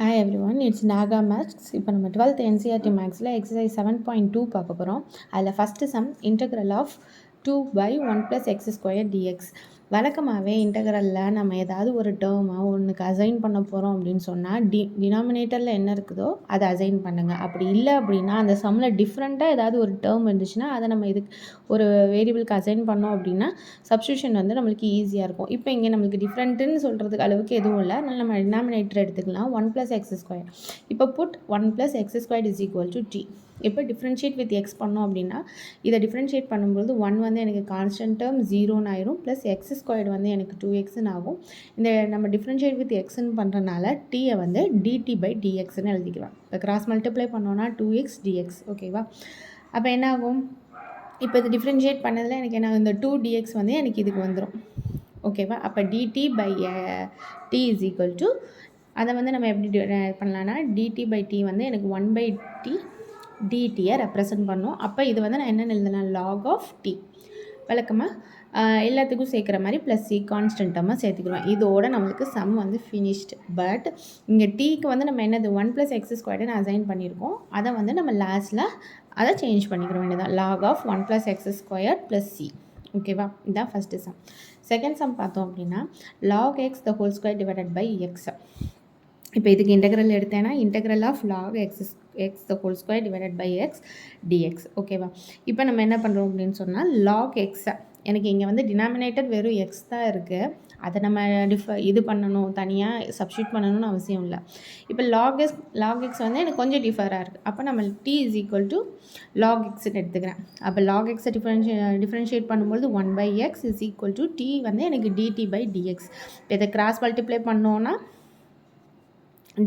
Hi everyone, it's Naga Maths. இப்போ நம்ம 12th NCERT Mathsல exercise 7.2 பார்க்க போகிறோம். அதில் first some integral of 2 by 1 plus x square dx. வழக்கமாகவே இன்டெக்ரலில் நம்ம ஏதாவது ஒரு டேர்மை ஒன்றுக்கு அசைன் பண்ண போகிறோம் அப்படின்னு சொன்னால் டினாமினேட்டரில் என்ன இருக்குதோ அதை அசைன் பண்ணுங்கள். அப்படி இல்லை அப்படின்னா அந்த சம்மில் டிஃப்ரெண்ட்டாக ஏதாவது ஒரு டேர்ம் இருந்துச்சுன்னா அதை நம்ம இதுக்கு ஒரு வேரியபிளுக்கு அசைன் பண்ணோம் அப்படின்னா சப்ஸ்டியூஷன் வந்து நம்மளுக்கு ஈஸியாக இருக்கும். இப்போ இங்கே நம்மளுக்கு டிஃப்ரெண்ட்டுன்னு சொல்கிறதுக்கு அளவுக்கு எதுவும் இல்லை. அதனால் நம்ம டினாமினேட்டர் எடுத்துக்கலாம் 1 + x². இப்போ புட் 1 + x² = t. இப்போ டிஃப்ரென்ஷியேட் வித் எக்ஸ் பண்ணோம் அப்படின்னா இதை டிஃப்ரென்ஷியேட் பண்ணும்போது 1 வந்து எனக்கு கான்ஸ்டன்ட் டேர்ம் 0ன்னு ஆயிரும், ப்ளஸ் x² வந்து எனக்கு 2xன்னு ஆகும். இந்த நம்ம டிஃப்ரென்ஷியேட் வித் எக்ஸ்ன்னு பண்ணுறதுனால டீயை வந்து dt/dxன்னு எழுதிக்கலாம். இப்போ கிராஸ் மல்டிப்ளை பண்ணோன்னா 2x dx. ஓகேவா? அப்போ என்ன ஆகும்? இப்போ இது டிஃப்ரென்ஷியேட் பண்ணதில் எனக்கு என்ன, இந்த 2dx வந்து எனக்கு இதுக்கு வந்துடும். ஓகேவா? அப்போ dt/t = அதை வந்து நம்ம எப்படி பண்ணலான்னா dt/t வந்து எனக்கு 1/t dtயை ரெப்ரசன்ட் பண்ணும். அப்போ இது வந்து நான் என்னென்னு எழுதுனா log of t. வழக்கமாக எல்லாத்துக்கும் சேர்க்குற மாதிரி ப்ளஸ் சி கான்ஸ்டன்ட்டாக சேர்த்துக்கிடுவேன். இதோட நம்மளுக்கு சம் வந்து ஃபினிஷ்டு. பட் இங்கே டீக்கு வந்து நம்ம என்னது 1 + x² அசைன் பண்ணியிருக்கோம். அதை வந்து நம்ம லாஸ்ட்டில் அதை சேஞ்ச் பண்ணிக்கிற வேண்டியதான். log of 1 + x² + c. ஓகேவா? இதுதான் ஃபஸ்ட்டு சம். செகண்ட் சம் பார்த்தோம் அப்படின்னா log x ² x. இப்போ இதுக்கு இன்டெக்ரல் எடுத்தேன்னா integral of log x ² x dx. ஓகேவா? இப்போ நம்ம என்ன பண்ணுறோம் அப்படின்னு சொன்னால் log x, எனக்கு இங்கே வந்து டினாமினேட்டர் வெறும் x தான் இருக்குது. அதை நம்ம இது பண்ணணும், தனியாக சப்ஸ்டியூட் பண்ணணும்னு அவசியம் இல்லை. இப்போ log x வந்து எனக்கு கொஞ்சம் டிஃபராக இருக்குது. அப்போ நம்ம t = log xன்னு எடுத்துக்கிறேன். அப்போ log x டிஃப்ரென்ஷியேட் பண்ணும்போது 1/x = t வந்து எனக்கு dt/dx. இப்போ இதை கிராஸ் மல்டிப்ளை பண்ணோன்னா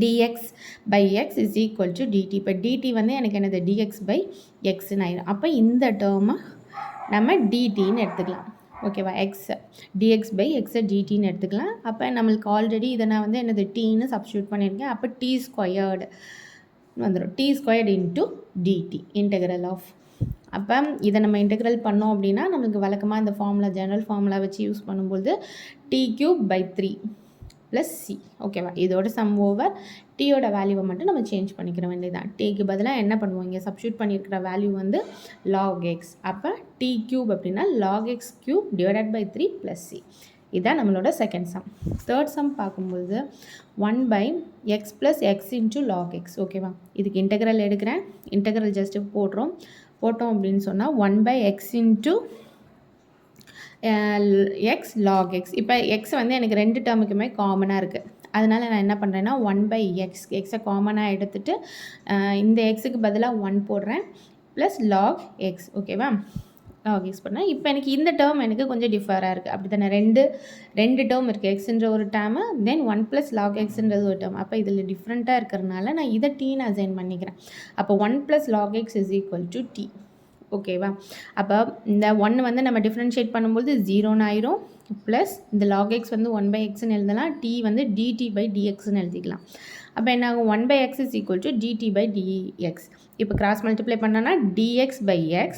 dx/x = dt. இப்போ dt வந்து எனக்கு என்னது dx/xன்னு ஆயிடும். அப்போ இந்த டேர்மை நம்ம dtன்னு எடுத்துக்கலாம். ஓகேவா? dx/x dtன்னு எடுத்துக்கலாம். அப்போ நம்மளுக்கு ஆல்ரெடி இதை நான் வந்து என்னது tன்னு சப்ஸ்டியூட் பண்ணியிருக்கேன். அப்போ t² வந்துடும். t² × dt integral of. அப்போ இதை நம்ம இன்டெக்ரல் பண்ணோம் அப்படின்னா நம்மளுக்கு வழக்கமாக இந்த ஃபார்முலா ஜெனரல் ஃபார்முலா வச்சு யூஸ் பண்ணும்போது t³ + c. ஓகேவா? இதோட சம் ஓவர். டீயோட வேல்யூவை மட்டும் நம்ம சேஞ்ச் பண்ணிக்கிற வேண்டியதான். டீக்கு பதிலாக என்ன பண்ணுவோம், இங்கே சப்ஸ்டியூட் பண்ணியிருக்கிற வேல்யூ வந்து log x. அப்போ t³ அப்படின்னா log x³ / 3 + c. இதுதான் நம்மளோட செகண்ட் சம். தேர்ட் சம் பார்க்கும்போது 1/x + x × log x. ஓகேவா? இதுக்கு இன்டெக்ரல் எடுக்கிறேன். இன்டெக்ரல் ஜஸ்ட்டு போட்டோம் அப்படின்னு சொன்னால் 1/x × x log x. இப்போ x வந்து எனக்கு ரெண்டு டேர்முக்குமே காமனாக இருக்குது. அதனால் நான் என்ன பண்ணுறேன்னா 1/x, எக்ஸை காமனாக எடுத்துகிட்டு இந்த எக்ஸுக்கு பதிலாக 1 போடுறேன், ப்ளஸ் log x. ஓகேவா? log x பண்ணேன். இப்போ எனக்கு இந்த டேர்ம் எனக்கு கொஞ்சம் டிஃபராக இருக்குது. அப்படி தானே ரெண்டு டேர்ம் இருக்குது. எக்ஸுன்ற ஒரு டேர்மு, தென் 1 + log xன்றது ஒரு டேர்ம். அப்போ இதில் டிஃப்ரெண்ட்டாக இருக்கிறதுனால நான் இதை டீன்னு அசைன் பண்ணிக்கிறேன். அப்போ 1 + log x = t. ஓகேவா? அப்போ இந்த 1 வந்து நம்ம டிஃப்ரென்ஷியேட் பண்ணும்போது 0ன்னு ஆயிரும், ப்ளஸ் இந்த log x வந்து 1/xன்னு எழுதலாம், t வந்து dt/dxன்னு எழுதிக்கலாம். அப்போ என்ன ஆகும், 1/x = dt/dx. இப்போ கிராஸ் மல்டிப்ளை பண்ணோன்னா dx/x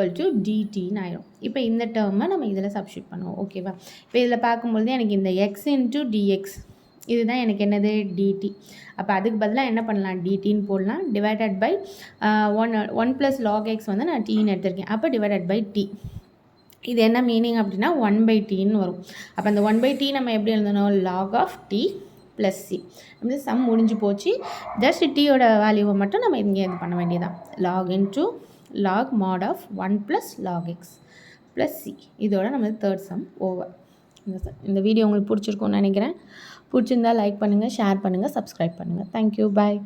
= dtன்னு ஆயிரும். இப்போ இந்த டேர்மை நம்ம இதில் சப்ஸ்டியூட் பண்ணுவோம். ஓகேவா? இப்போ இதில் பார்க்கும்பொழுது எனக்கு இந்த x × dx இதுதான் எனக்கு என்னது dt. அப்போ அதுக்கு பதிலாக என்ன பண்ணலாம், dtன்னு போடலாம். டிவைடட் பை 1 + log x வந்து நான் tன்னு எடுத்திருக்கேன். அப்போ டிவைடட் பை t. இது என்ன மீனிங் அப்படின்னா 1/tன்னு வரும். அப்போ அந்த 1/t நம்ம எப்படி எழுதணும், log of t + c. நம்ம சம் முடிஞ்சு போச்சு. ஜஸ்ட் டீயோட வேல்யூவை மட்டும் நம்ம இங்கே இது பண்ண வேண்டியதான். log × log mod of 1 + log x + c. இதோட நம்ம தேர்ட் சம் ஓவர். இந்த வீடியோ உங்களுக்கு பிடிச்சிருக்கும்னு நினைக்கிறேன். பிடிச்சிருந்தால் லைக் பண்ணுங்கள், ஷேர் பண்ணுங்கள், சப்ஸ்கிரைப் பண்ணுங்கள். தேங்க்யூ, பாய்.